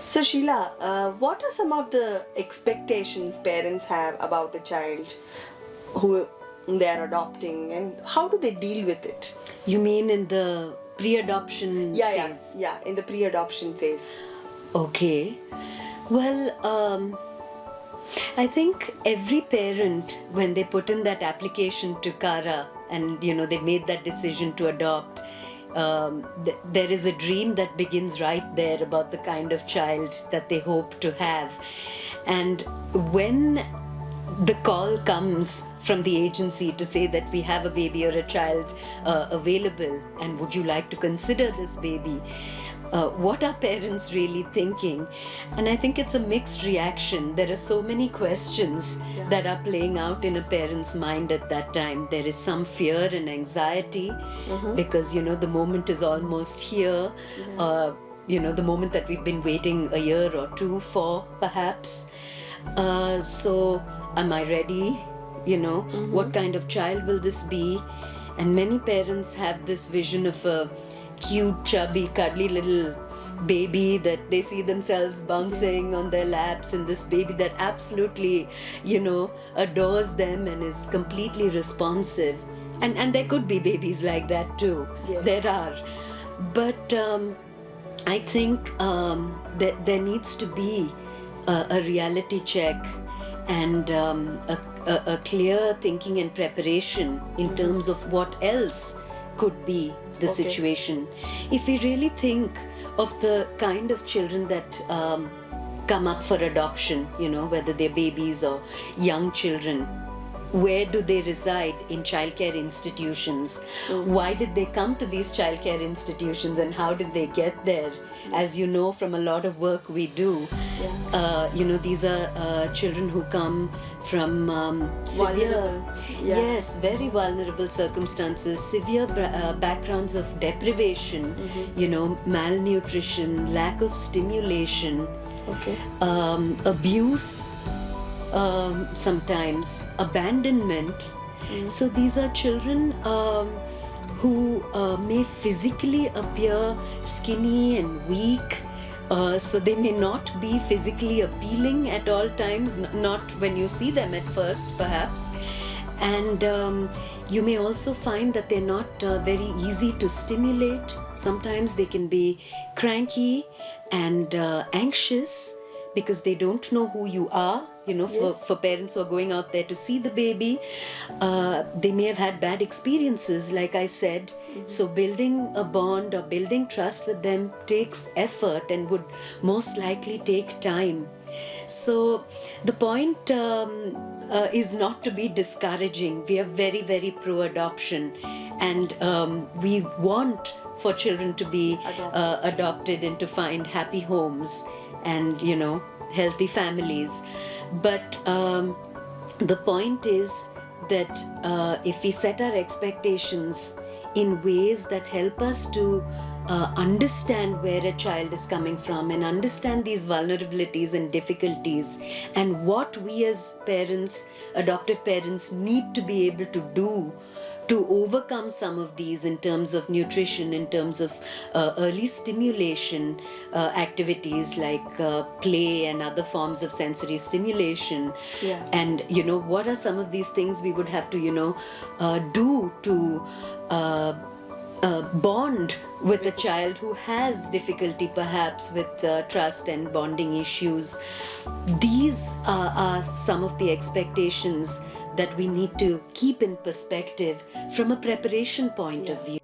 So Sheila, what are some of the expectations parents have about a child who they are adopting, and how do they deal with it? You mean in the pre-adoption phase? Yeah, in the pre-adoption phase. Okay. Well, I think every parent, when they put in that application to Kara and they made that decision to adopt, there is a dream that begins right there about the kind of child that they hope to have. And when the call comes from the agency to say that we have a baby or a child available, and would you like to consider this baby? What are parents really thinking? And I think it's a mixed reaction. There are so many questions that are playing out in a parent's mind at that time. There is some fear and anxiety because, the moment is almost here. The moment that we've been waiting a year or two for, perhaps. So, am I ready? What kind of child will this be? And many parents have this vision of a cute, chubby, cuddly little baby that they see themselves bouncing on their laps, and this baby that absolutely, adores them and is completely responsive. And there could be babies like that too. Yes. There are. But I think that there needs to be a reality check and a clear thinking and preparation in terms of what else could be the situation. If we really think of the kind of children that come up for adoption, whether they're babies or young children, where do they reside in childcare institutions? Why did they come to these childcare institutions, and how did they get there? As you know from a lot of work we do, these are children who come from severe, yes, very vulnerable circumstances, severe backgrounds of deprivation, malnutrition, lack of stimulation, abuse, sometimes abandonment. So these are children who may physically appear skinny and weak. So they may not be physically appealing at all times, not when you see them at first, perhaps. And you may also find that they're not very easy to stimulate. Sometimes they can be cranky and anxious because they don't know who you are. For parents who are going out there to see the baby, they may have had bad experiences, like I said. So building a bond or building trust with them takes effort and would most likely take time. So the point is not to be discouraging. We are very, very pro-adoption, and we want for children to be adopted and to find happy homes and, healthy families. But the point is that if we set our expectations in ways that help us to understand where a child is coming from and understand these vulnerabilities and difficulties, and what we as parents, adoptive parents, need to be able to do to overcome some of these in terms of nutrition, in terms of early stimulation activities like play and other forms of sensory stimulation. And, what are some of these things we would have to, do to bond with a child who has difficulty perhaps with trust and bonding issues. These are some of the expectations that we need to keep in perspective from a preparation point of view.